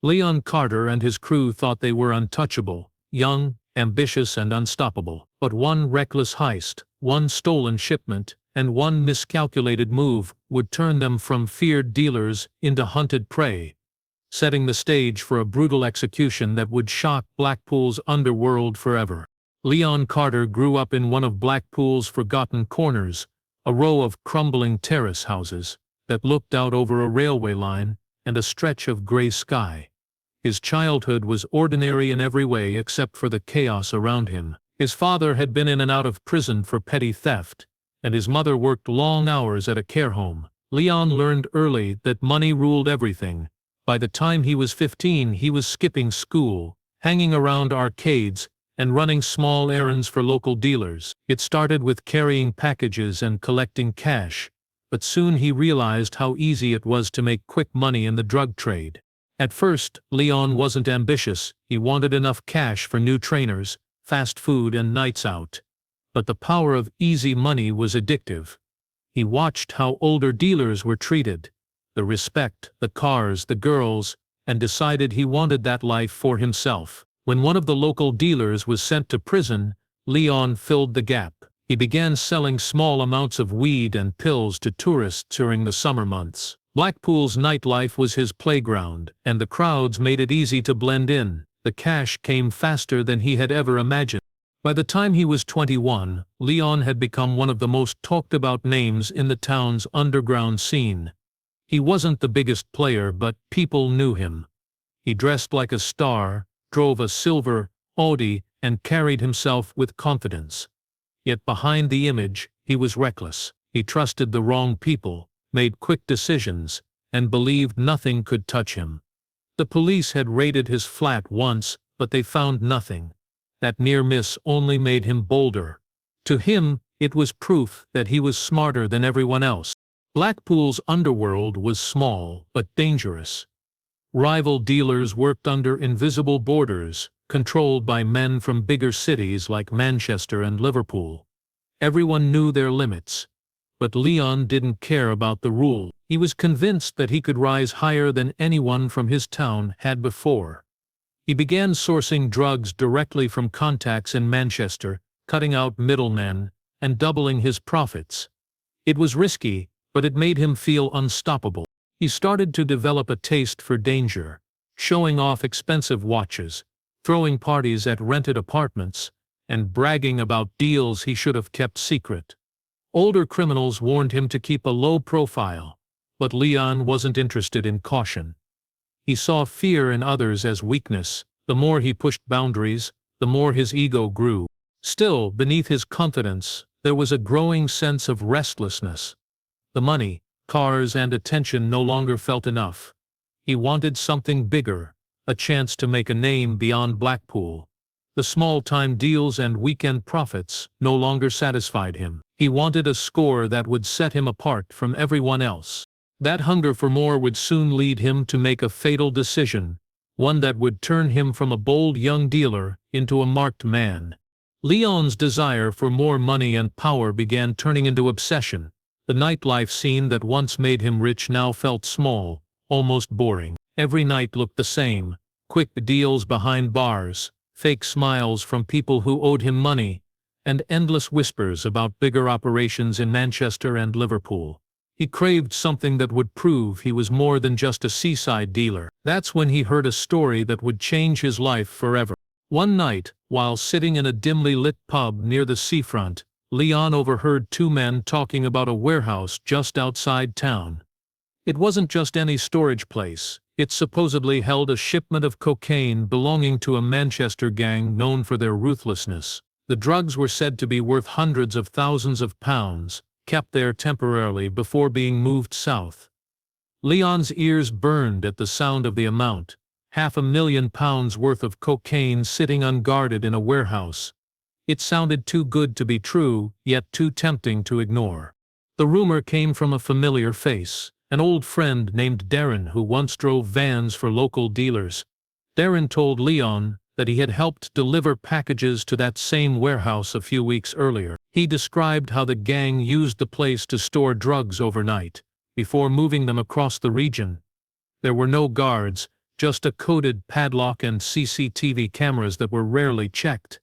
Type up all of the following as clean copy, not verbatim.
Leon Carter and his crew thought they were untouchable, young, ambitious and unstoppable. But one reckless heist, one stolen shipment, and one miscalculated move would turn them from feared dealers into hunted prey, setting the stage for a brutal execution that would shock Blackpool's underworld forever. Leon Carter grew up in one of Blackpool's forgotten corners, a row of crumbling terrace houses that looked out over a railway line and a stretch of gray sky. His childhood was ordinary in every way except for the chaos around him. His father had been in and out of prison for petty theft, and his mother worked long hours at a care home. Leon learned early that money ruled everything. By the time he was 15, he was skipping school, hanging around arcades, and running small errands for local dealers. It started with carrying packages and collecting cash, but soon he realized how easy it was to make quick money in the drug trade. At first, Leon wasn't ambitious. He wanted enough cash for new trainers, fast food and nights out. But the power of easy money was addictive. He watched how older dealers were treated, the respect, the cars, the girls, and decided he wanted that life for himself. When one of the local dealers was sent to prison, Leon filled the gap. He began selling small amounts of weed and pills to tourists during the summer months. Blackpool's nightlife was his playground, and the crowds made it easy to blend in. The cash came faster than he had ever imagined. By the time he was 21, Leon had become one of the most talked-about names in the town's underground scene. He wasn't the biggest player, but people knew him. He dressed like a star, drove a silver Audi, and carried himself with confidence. Yet behind the image, he was reckless. He trusted the wrong people, made quick decisions, and believed nothing could touch him. The police had raided his flat once, but they found nothing. That near miss only made him bolder. To him, it was proof that he was smarter than everyone else. Blackpool's underworld was small but dangerous. Rival dealers worked under invisible borders, controlled by men from bigger cities like Manchester and Liverpool. Everyone knew their limits. But Leon didn't care about the rule. He was convinced that he could rise higher than anyone from his town had before. He began sourcing drugs directly from contacts in Manchester, cutting out middlemen, and doubling his profits. It was risky, but it made him feel unstoppable. He started to develop a taste for danger, showing off expensive watches, throwing parties at rented apartments, and bragging about deals he should have kept secret. Older criminals warned him to keep a low profile, but Leon wasn't interested in caution. He saw fear in others as weakness. The more he pushed boundaries, the more his ego grew. Still, beneath his confidence, there was a growing sense of restlessness. The money, cars and attention no longer felt enough. He wanted something bigger, a chance to make a name beyond Blackpool. The small-time deals and weekend profits no longer satisfied him. He wanted a score that would set him apart from everyone else. That hunger for more would soon lead him to make a fatal decision, one that would turn him from a bold young dealer into a marked man. Leon's desire for more money and power began turning into obsession. The nightlife scene that once made him rich now felt small, almost boring. Every night looked the same: quick deals behind bars, fake smiles from people who owed him money, and endless whispers about bigger operations in Manchester and Liverpool. He craved something that would prove he was more than just a seaside dealer. That's when he heard a story that would change his life forever. One night, while sitting in a dimly lit pub near the seafront, Leon overheard two men talking about a warehouse just outside town. It wasn't just any storage place. It supposedly held a shipment of cocaine belonging to a Manchester gang known for their ruthlessness. The drugs were said to be worth hundreds of thousands of pounds, kept there temporarily before being moved south. Leon's ears burned at the sound of the amount: £500,000 worth of cocaine sitting unguarded in a warehouse. It sounded too good to be true, yet too tempting to ignore. The rumor came from a familiar face, an old friend named Darren who once drove vans for local dealers. Darren told Leon that he had helped deliver packages to that same warehouse a few weeks earlier. He described how the gang used the place to store drugs overnight, before moving them across the region. There were no guards, just a coded padlock and CCTV cameras that were rarely checked.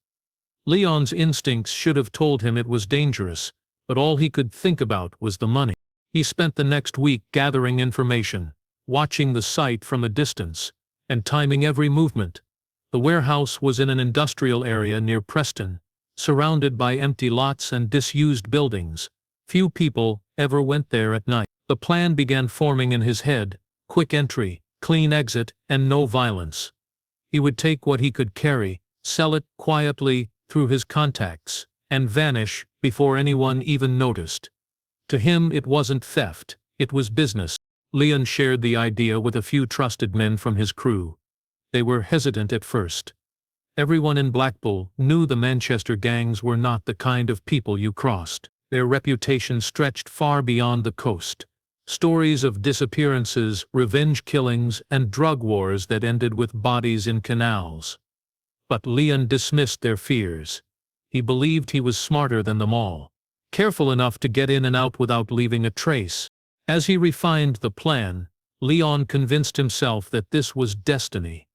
Leon's instincts should have told him it was dangerous, but all he could think about was the money. He spent the next week gathering information, watching the site from a distance, and timing every movement. The warehouse was in an industrial area near Preston, surrounded by empty lots and disused buildings. Few people ever went there at night. The plan began forming in his head: quick entry, clean exit, and no violence. He would take what he could carry, sell it quietly through his contacts, and vanish before anyone even noticed. To him it wasn't theft, it was business. Leon shared the idea with a few trusted men from his crew. They were hesitant at first. Everyone in Blackpool knew the Manchester gangs were not the kind of people you crossed. Their reputation stretched far beyond the coast. Stories of disappearances, revenge killings, and drug wars that ended with bodies in canals. But Leon dismissed their fears. He believed he was smarter than them all, careful enough to get in and out without leaving a trace. As he refined the plan, Leon convinced himself that this was destiny.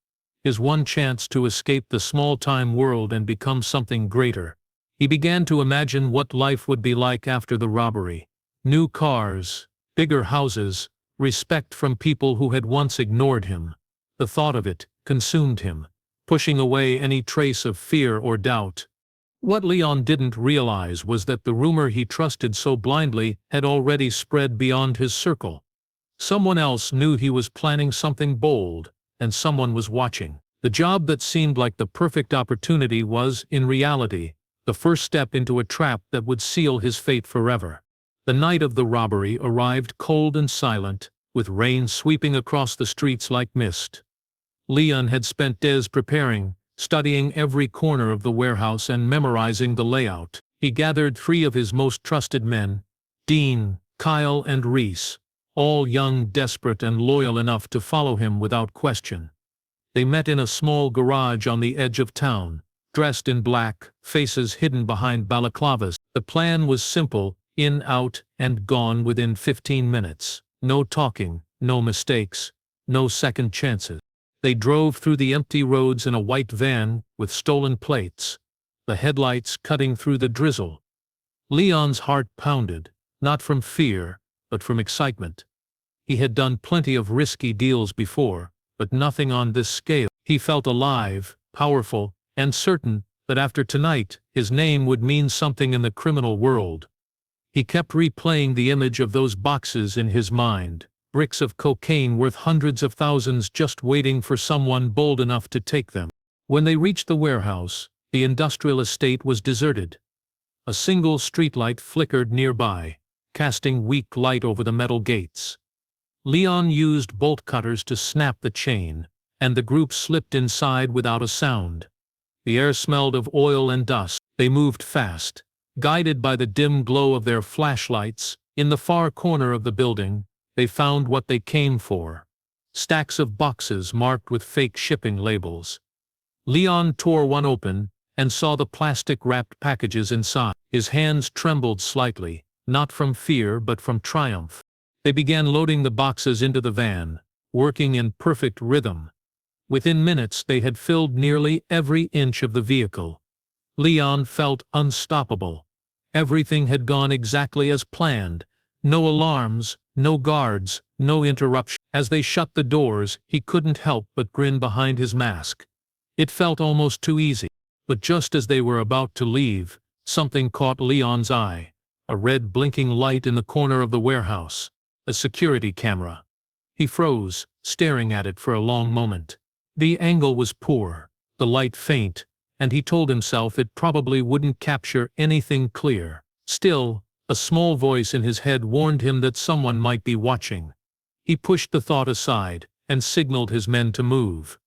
His one chance to escape the small-time world and become something greater. He began to imagine what life would be like after the robbery. New cars, bigger houses, respect from people who had once ignored him. The thought of it consumed him, pushing away any trace of fear or doubt. What Leon didn't realize was that the rumor he trusted so blindly had already spread beyond his circle. Someone else knew he was planning something bold, and someone was watching. The job that seemed like the perfect opportunity was, in reality, the first step into a trap that would seal his fate forever. The night of the robbery arrived cold and silent, with rain sweeping across the streets like mist. Leon had spent days preparing, studying every corner of the warehouse and memorizing the layout. He gathered 3 of his most trusted men, Dean, Kyle, and Reese, all young, desperate, and loyal enough to follow him without question. They met in a small garage on the edge of town, dressed in black, faces hidden behind balaclavas. The plan was simple: in, out, and gone within 15 minutes. No talking, no mistakes, no second chances. They drove through the empty roads in a white van with stolen plates, the headlights cutting through the drizzle. Leon's heart pounded, not from fear, but from excitement. He had done plenty of risky deals before, but nothing on this scale. He felt alive, powerful, and certain that after tonight, his name would mean something in the criminal world. He kept replaying the image of those boxes in his mind, bricks of cocaine worth hundreds of thousands just waiting for someone bold enough to take them. When they reached the warehouse, the industrial estate was deserted. A single streetlight flickered nearby, casting weak light over the metal gates. Leon used bolt cutters to snap the chain, and the group slipped inside without a sound. The air smelled of oil and dust. They moved fast, guided by the dim glow of their flashlights. In the far corner of the building, they found what they came for: stacks of boxes marked with fake shipping labels. Leon tore one open and saw the plastic-wrapped packages inside. His hands trembled slightly, not from fear but from triumph. They began loading the boxes into the van, working in perfect rhythm. Within minutes they had filled nearly every inch of the vehicle. Leon felt unstoppable. Everything had gone exactly as planned. No alarms, no guards, no interruption. As they shut the doors, he couldn't help but grin behind his mask. It felt almost too easy. But just as they were about to leave, something caught Leon's eye: a red blinking light in the corner of the warehouse. A security camera. He froze, staring at it for a long moment. The angle was poor, the light faint, and he told himself it probably wouldn't capture anything clear. Still, a small voice in his head warned him that someone might be watching. He pushed the thought aside and signaled his men to move.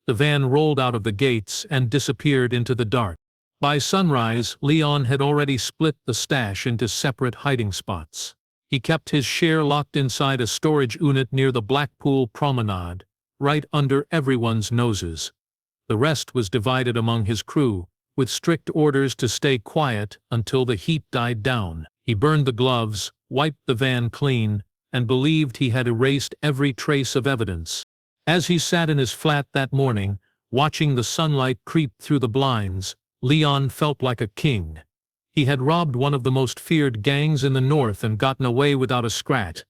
The van rolled out of the gates and disappeared into the dark. By sunrise, Leon had already split the stash into separate hiding spots. He kept his share locked inside a storage unit near the Blackpool promenade, right under everyone's noses. The rest was divided among his crew, with strict orders to stay quiet until the heat died down. He burned the gloves, wiped the van clean, and believed he had erased every trace of evidence. As he sat in his flat that morning, watching the sunlight creep through the blinds, Leon felt like a king. He had robbed one of the most feared gangs in the North and gotten away without a scratch.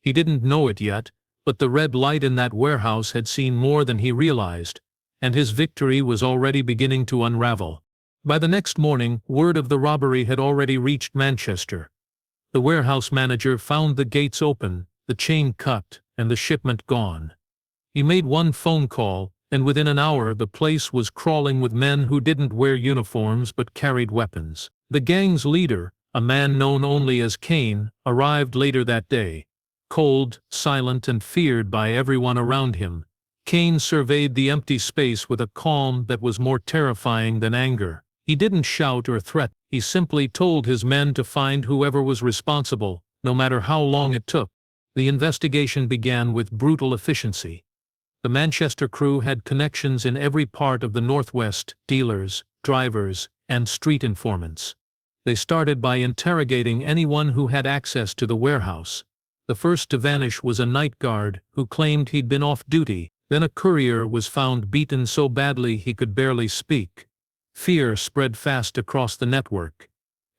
He didn't know it yet, but the red light in that warehouse had seen more than he realized, and his victory was already beginning to unravel. By the next morning, word of the robbery had already reached Manchester. The warehouse manager found the gates open, the chain cut, and the shipment gone. He made one phone call, and within an hour the place was crawling with men who didn't wear uniforms but carried weapons. The gang's leader, a man known only as Kane, arrived later that day. Cold, silent, and feared by everyone around him, Kane surveyed the empty space with a calm that was more terrifying than anger. He didn't shout or threaten, he simply told his men to find whoever was responsible, no matter how long it took. The investigation began with brutal efficiency. The Manchester crew had connections in every part of the Northwest, dealers, drivers, and street informants. They started by interrogating anyone who had access to the warehouse. The first to vanish was a night guard who claimed he'd been off duty. Then a courier was found beaten so badly he could barely speak. Fear spread fast across the network.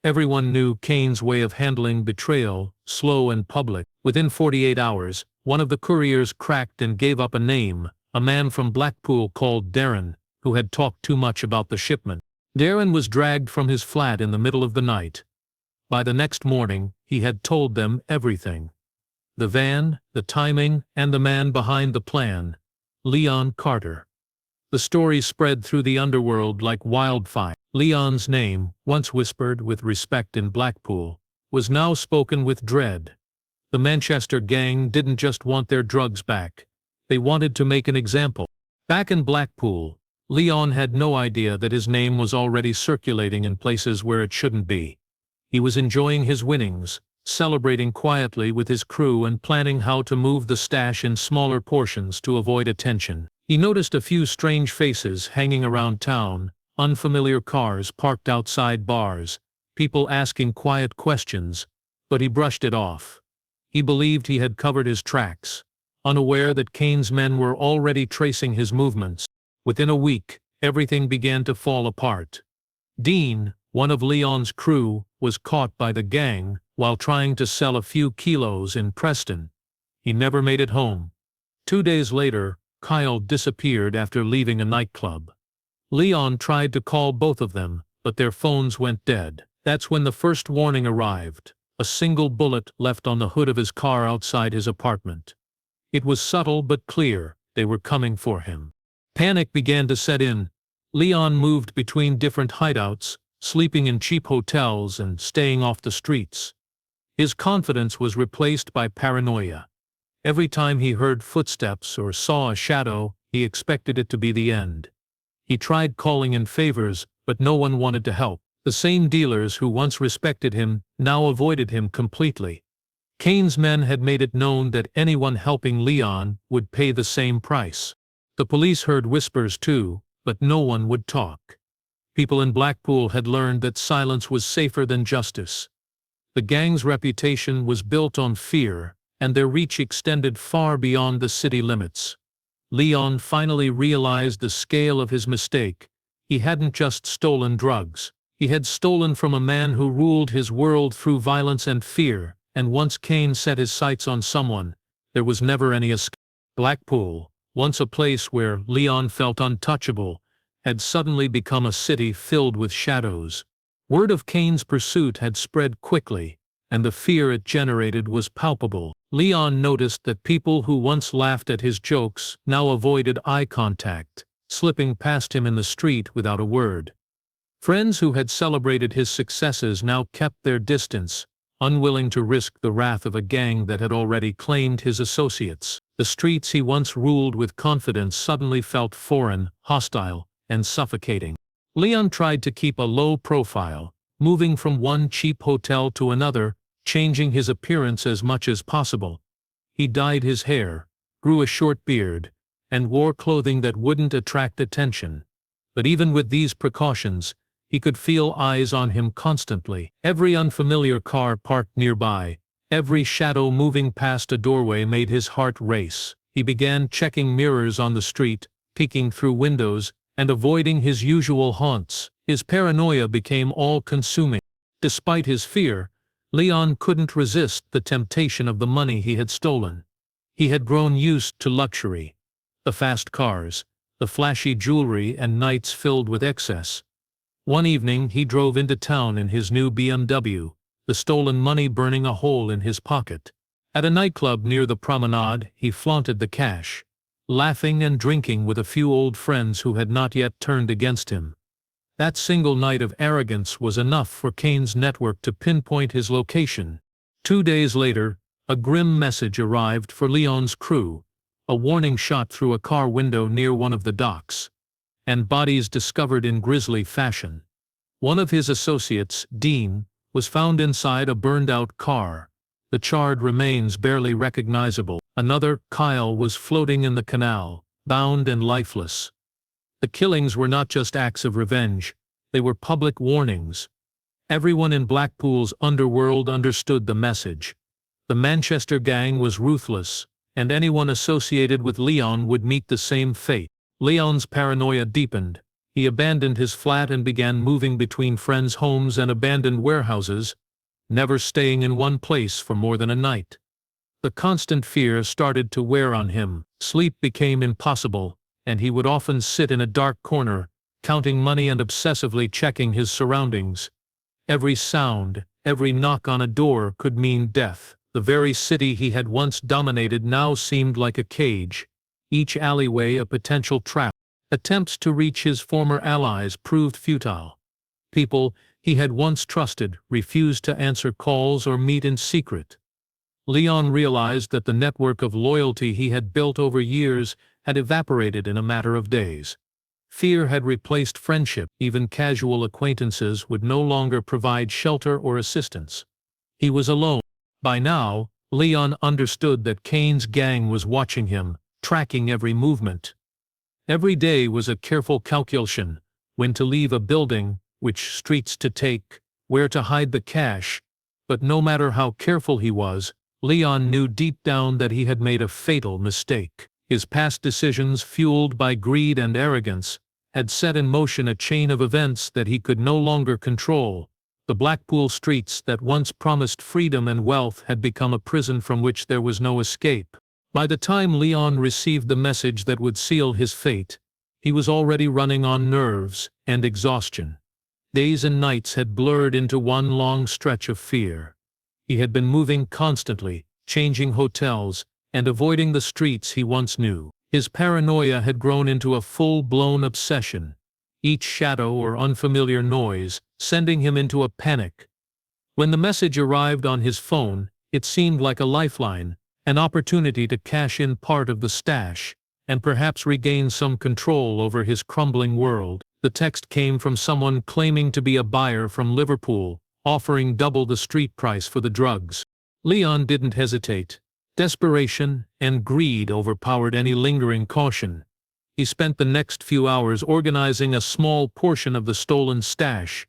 Everyone knew Kane's way of handling betrayal, slow and public. Within 48 hours, one of the couriers cracked and gave up a name, a man from Blackpool called Darren, who had talked too much about the shipment. Darren was dragged from his flat in the middle of the night. By the next morning, he had told them everything. The van, the timing, and the man behind the plan. Leon Carter. The story spread through the underworld like wildfire. Leon's name, once whispered with respect in Blackpool, was now spoken with dread. The Manchester gang didn't just want their drugs back. They wanted to make an example. Back in Blackpool, Leon had no idea that his name was already circulating in places where it shouldn't be. He was enjoying his winnings, celebrating quietly with his crew and planning how to move the stash in smaller portions to avoid attention. He noticed a few strange faces hanging around town, unfamiliar cars parked outside bars, people asking quiet questions, but he brushed it off. He believed he had covered his tracks, unaware that Kane's men were already tracing his movements. Within a week, everything began to fall apart. Dean, one of Leon's crew, was caught by the gang while trying to sell a few kilos in Preston. He never made it home. 2 days later, Kyle disappeared after leaving a nightclub. Leon tried to call both of them, but their phones went dead. That's when the first warning arrived, a single bullet left on the hood of his car outside his apartment. It was subtle but clear, they were coming for him. Panic began to set in. Leon moved between different hideouts, sleeping in cheap hotels and staying off the streets. His confidence was replaced by paranoia. Every time he heard footsteps or saw a shadow, he expected it to be the end. He tried calling in favors, but no one wanted to help. The same dealers who once respected him now avoided him completely. Kane's men had made it known that anyone helping Leon would pay the same price. The police heard whispers too, but no one would talk. People in Blackpool had learned that silence was safer than justice. The gang's reputation was built on fear, and their reach extended far beyond the city limits. Leon finally realized the scale of his mistake. He hadn't just stolen drugs. He had stolen from a man who ruled his world through violence and fear, and once Kane set his sights on someone, there was never any escape. Blackpool, once a place where Leon felt untouchable, had suddenly become a city filled with shadows. Word of Kane's pursuit had spread quickly, and the fear it generated was palpable. Leon noticed that people who once laughed at his jokes now avoided eye contact, slipping past him in the street without a word. Friends who had celebrated his successes now kept their distance, unwilling to risk the wrath of a gang that had already claimed his associates. The streets he once ruled with confidence suddenly felt foreign, hostile, and suffocating. Leon tried to keep a low profile, moving from one cheap hotel to another, changing his appearance as much as possible. He dyed his hair, grew a short beard, and wore clothing that wouldn't attract attention. But even with these precautions, he could feel eyes on him constantly. Every unfamiliar car parked nearby, every shadow moving past a doorway made his heart race. He began checking mirrors on the street, peeking through windows, and avoiding his usual haunts. His paranoia became all-consuming. Despite his fear, Leon couldn't resist the temptation of the money he had stolen. He had grown used to luxury. The fast cars, the flashy jewelry, and nights filled with excess. One evening he drove into town in his new BMW, the stolen money burning a hole in his pocket. At a nightclub near the promenade, he flaunted the cash, laughing and drinking with a few old friends who had not yet turned against him. That single night of arrogance was enough for Kane's network to pinpoint his location. 2 days later, a grim message arrived for Leon's crew, a warning shot through a car window near one of the docks, and bodies discovered in grisly fashion. One of his associates, Dean, was found inside a burned-out car, the charred remains barely recognizable. Another, Kyle, was floating in the canal, bound and lifeless. The killings were not just acts of revenge, they were public warnings. Everyone in Blackpool's underworld understood the message. The Manchester gang was ruthless, and anyone associated with Leon would meet the same fate. Leon's paranoia deepened. He abandoned his flat and began moving between friends' homes and abandoned warehouses, never staying in one place for more than a night. The constant fear started to wear on him. Sleep became impossible, and he would often sit in a dark corner, counting money and obsessively checking his surroundings. Every sound, every knock on a door could mean death. The very city he had once dominated now seemed like a cage, each alleyway a potential trap. Attempts to reach his former allies proved futile. People he had once trusted refused to answer calls or meet in secret. Leon realized that the network of loyalty he had built over years had evaporated in a matter of days. Fear had replaced friendship. Even casual acquaintances would no longer provide shelter or assistance. He was alone. By now, Leon understood that Kane's gang was watching him, tracking every movement. Every day was a careful calculation: when to leave a building, which streets to take, where to hide the cash. But no matter how careful he was, Leon knew deep down that he had made a fatal mistake. His past decisions, fueled by greed and arrogance, had set in motion a chain of events that he could no longer control. The Blackpool streets that once promised freedom and wealth had become a prison from which there was no escape. By the time Leon received the message that would seal his fate, he was already running on nerves and exhaustion. Days and nights had blurred into one long stretch of fear. He had been moving constantly, changing hotels, and avoiding the streets he once knew. His paranoia had grown into a full-blown obsession, each shadow or unfamiliar noise sending him into a panic. When the message arrived on his phone, it seemed like a lifeline, an opportunity to cash in part of the stash, and perhaps regain some control over his crumbling world. The text came from someone claiming to be a buyer from Liverpool, offering double the street price for the drugs. Leon didn't hesitate. Desperation and greed overpowered any lingering caution. He spent the next few hours organizing a small portion of the stolen stash,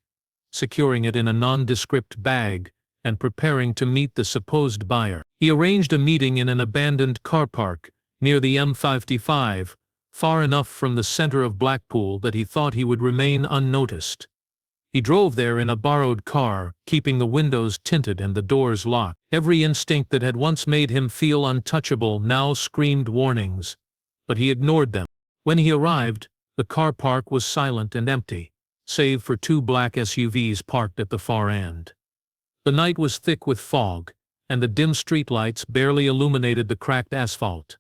securing it in a nondescript bag, and preparing to meet the supposed buyer. He arranged a meeting in an abandoned car park near the M55, far enough from the center of Blackpool that he thought he would remain unnoticed. He drove there in a borrowed car, keeping the windows tinted and the doors locked. Every instinct that had once made him feel untouchable now screamed warnings, but he ignored them. When he arrived, the car park was silent and empty, save for 2 black SUVs parked at the far end. The night was thick with fog, and the dim streetlights barely illuminated the cracked asphalt.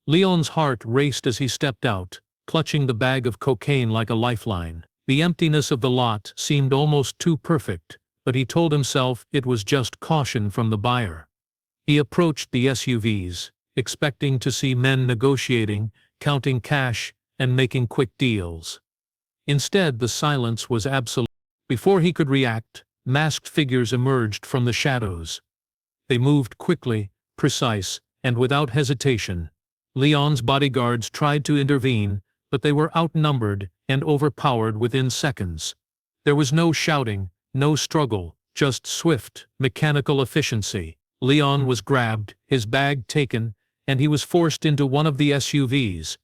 Leon's heart raced as he stepped out, clutching the bag of cocaine like a lifeline. The emptiness of the lot seemed almost too perfect, but he told himself it was just caution from the buyer. He approached the SUVs, expecting to see men negotiating, counting cash, and making quick deals. Instead, the silence was absolute. Before he could react, masked figures emerged from the shadows. They moved quickly, precise, and without hesitation. Leon's bodyguards tried to intervene, but they were outnumbered and overpowered within seconds. There was no shouting, no struggle, just swift, mechanical efficiency. Leon was grabbed, his bag taken, and he was forced into one of the SUVs.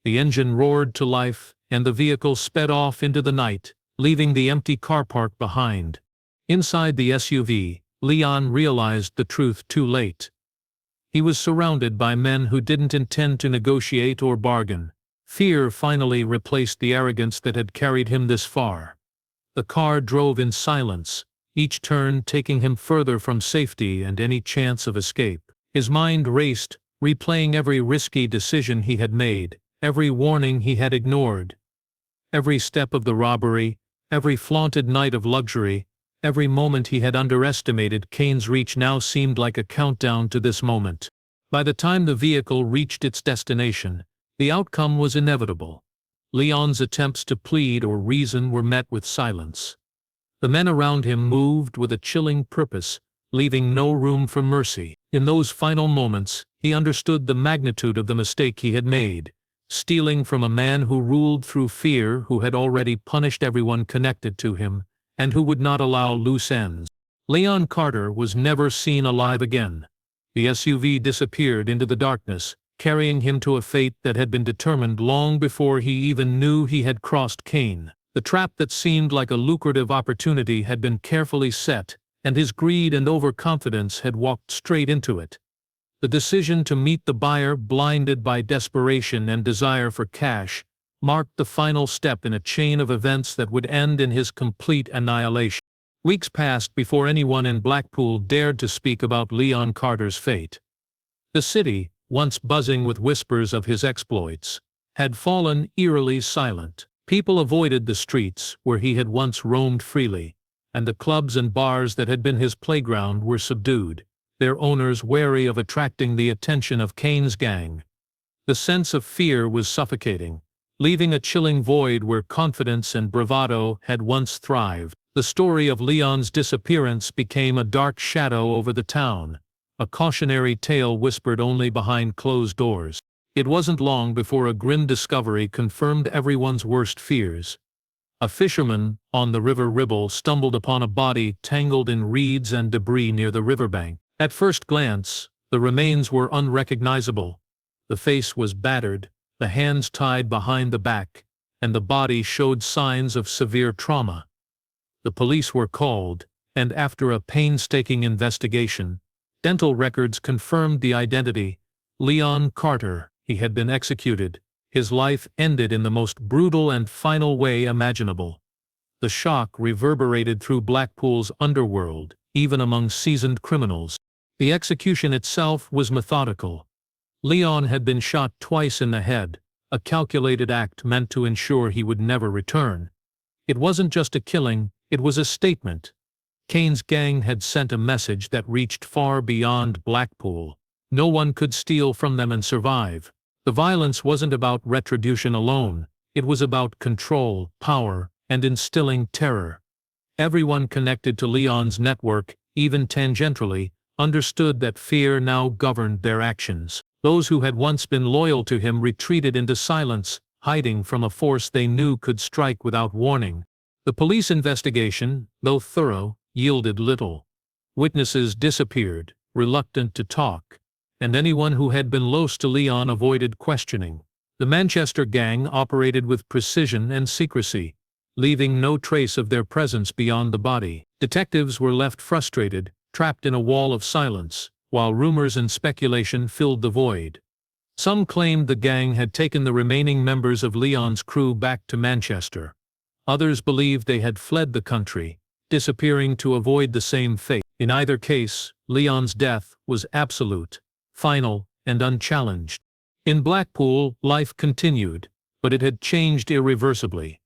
The engine roared to life, and the vehicle sped off into the night, leaving the empty car park behind. Inside the SUV, Leon realized the truth too late. He was surrounded by men who didn't intend to negotiate or bargain. Fear finally replaced the arrogance that had carried him this far. The car drove in silence, each turn taking him further from safety and any chance of escape. His mind raced, replaying every risky decision he had made, every warning he had ignored. Every step of the robbery, every flaunted night of luxury, every moment he had underestimated Kane's reach now seemed like a countdown to this moment. By the time the vehicle reached its destination, the outcome was inevitable. Leon's attempts to plead or reason were met with silence. The men around him moved with a chilling purpose, leaving no room for mercy. In those final moments, he understood the magnitude of the mistake he had made, stealing from a man who ruled through fear, who had already punished everyone connected to him, and who would not allow loose ends. Leon Carter was never seen alive again. The SUV disappeared into the darkness, carrying him to a fate that had been determined long before he even knew he had crossed Kane. The trap that seemed like a lucrative opportunity had been carefully set, and his greed and overconfidence had walked straight into it. The decision to meet the buyer, blinded by desperation and desire for cash, marked the final step in a chain of events that would end in his complete annihilation. Weeks passed before anyone in Blackpool dared to speak about Leon Carter's fate. The city, once buzzing with whispers of his exploits, had fallen eerily silent. People avoided the streets where he had once roamed freely, and the clubs and bars that had been his playground were subdued, their owners wary of attracting the attention of Kane's gang. The sense of fear was suffocating, leaving a chilling void where confidence and bravado had once thrived. The story of Leon's disappearance became a dark shadow over the town, a cautionary tale whispered only behind closed doors. It wasn't long before a grim discovery confirmed everyone's worst fears. A fisherman on the River Ribble stumbled upon a body tangled in reeds and debris near the riverbank. At first glance, the remains were unrecognizable. The face was battered, the hands tied behind the back, and the body showed signs of severe trauma. The police were called, and after a painstaking investigation, dental records confirmed the identity: Leon Carter. He had been executed. His life ended in the most brutal and final way imaginable. The shock reverberated through Blackpool's underworld, even among seasoned criminals. The execution itself was methodical. Leon had been shot twice in the head, a calculated act meant to ensure he would never return. It wasn't just a killing, it was a statement. Kane's gang had sent a message that reached far beyond Blackpool. No one could steal from them and survive. The violence wasn't about retribution alone, it was about control, power, and instilling terror. Everyone connected to Leon's network, even tangentially, understood that fear now governed their actions. Those who had once been loyal to him retreated into silence, hiding from a force they knew could strike without warning. The police investigation, though thorough, yielded little. Witnesses disappeared, reluctant to talk, and anyone who had been close to Leon avoided questioning. The Manchester gang operated with precision and secrecy, leaving no trace of their presence beyond the body. Detectives were left frustrated, trapped in a wall of silence, while rumors and speculation filled the void. Some claimed the gang had taken the remaining members of Leon's crew back to Manchester. Others believed they had fled the country, disappearing to avoid the same fate. In either case, Leon's death was absolute, final, and unchallenged. In Blackpool, life continued, but it had changed irreversibly.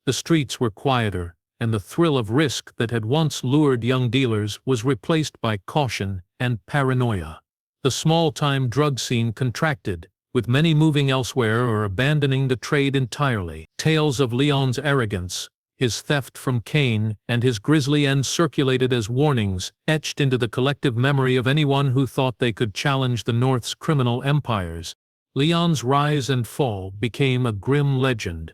The streets were quieter, and the thrill of risk that had once lured young dealers was replaced by caution and paranoia. The small-time drug scene contracted, with many moving elsewhere or abandoning the trade entirely. Tales of Leon's arrogance, his theft from Kane, and his grisly end circulated as warnings, etched into the collective memory of anyone who thought they could challenge the North's criminal empires. Leon's rise and fall became a grim legend,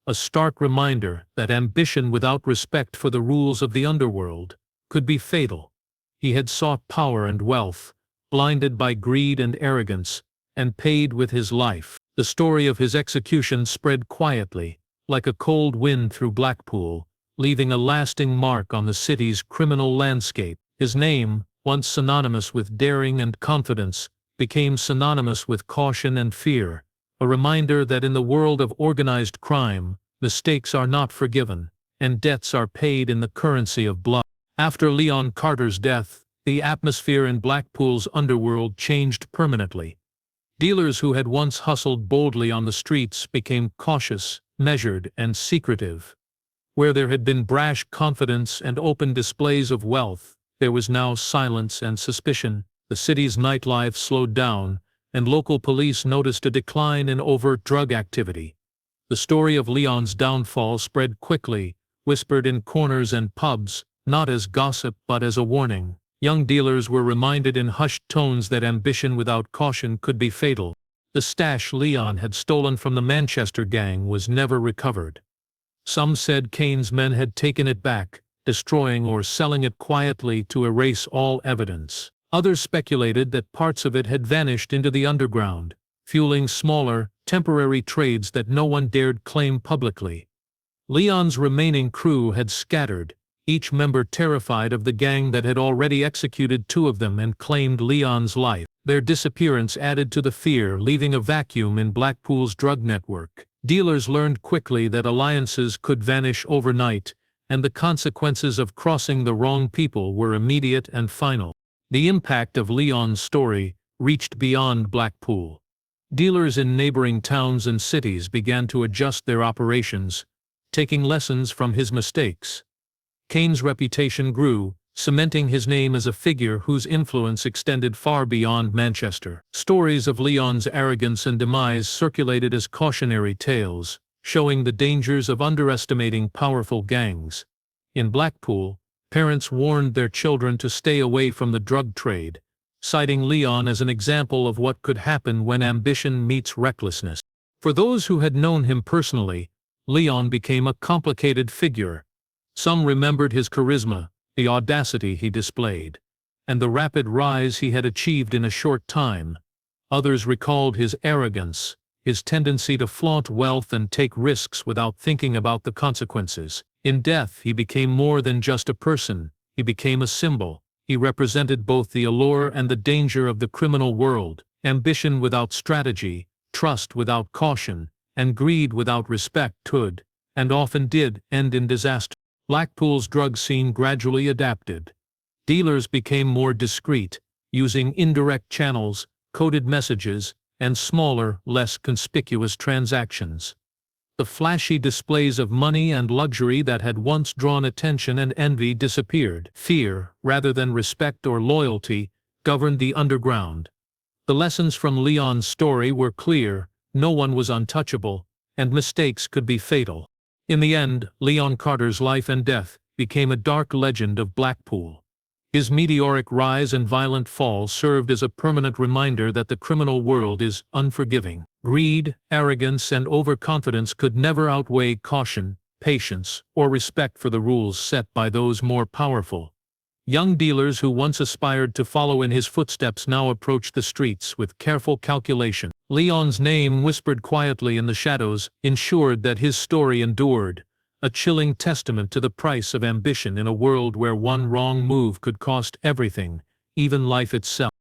a stark reminder that ambition without respect for the rules of the underworld could be fatal. He had sought power and wealth, blinded by greed and arrogance, and paid with his life. The story of his execution spread quietly, like a cold wind through Blackpool, leaving a lasting mark on the city's criminal landscape. His name, once synonymous with daring and confidence, became synonymous with caution and fear, a reminder that in the world of organized crime, mistakes are not forgiven, and debts are paid in the currency of blood. After Leon Carter's death, the atmosphere in Blackpool's underworld changed permanently. Dealers who had once hustled boldly on the streets became cautious, measured, and secretive. Where there had been brash confidence and open displays of wealth, there was now silence and suspicion. The city's nightlife slowed down, and local police noticed a decline in overt drug activity. The story of Leon's downfall spread quickly, whispered in corners and pubs, not as gossip but as a warning. Young dealers were reminded in hushed tones that ambition without caution could be fatal. The stash Leon had stolen from the Manchester gang was never recovered. Some said Kane's men had taken it back, destroying or selling it quietly to erase all evidence. Others speculated that parts of it had vanished into the underground, fueling smaller, temporary trades that no one dared claim publicly. Leon's remaining crew had scattered, each member terrified of the gang that had already executed 2 of them and claimed Leon's life. Their disappearance added to the fear, leaving a vacuum in Blackpool's drug network. Dealers learned quickly that alliances could vanish overnight, and the consequences of crossing the wrong people were immediate and final. The impact of Leon's story reached beyond Blackpool. Dealers in neighboring towns and cities began to adjust their operations, taking lessons from his mistakes. Kane's reputation grew, cementing his name as a figure whose influence extended far beyond Manchester. Stories of Leon's arrogance and demise circulated as cautionary tales, showing the dangers of underestimating powerful gangs. In Blackpool, parents warned their children to stay away from the drug trade, citing Leon as an example of what could happen when ambition meets recklessness. For those who had known him personally, Leon became a complicated figure. Some remembered his charisma, the audacity he displayed, and the rapid rise he had achieved in a short time. Others recalled his arrogance, his tendency to flaunt wealth and take risks without thinking about the consequences. In death, he became more than just a person. He became a symbol. He represented both the allure and the danger of the criminal world, ambition without strategy, trust without caution, and greed without respect could, and often did, end in disaster. Blackpool's drug scene gradually adapted. Dealers became more discreet, using indirect channels, coded messages, and smaller, less conspicuous transactions. The flashy displays of money and luxury that had once drawn attention and envy disappeared. Fear, rather than respect or loyalty, governed the underground. The lessons from Leon's story were clear: no one was untouchable, and mistakes could be fatal. In the end, Leon Carter's life and death became a dark legend of Blackpool. His meteoric rise and violent fall served as a permanent reminder that the criminal world is unforgiving. Greed, arrogance, and overconfidence could never outweigh caution, patience, or respect for the rules set by those more powerful. Young dealers who once aspired to follow in his footsteps now approached the streets with careful calculation. Leon's name, whispered quietly in the shadows, ensured that his story endured, a chilling testament to the price of ambition in a world where one wrong move could cost everything, even life itself.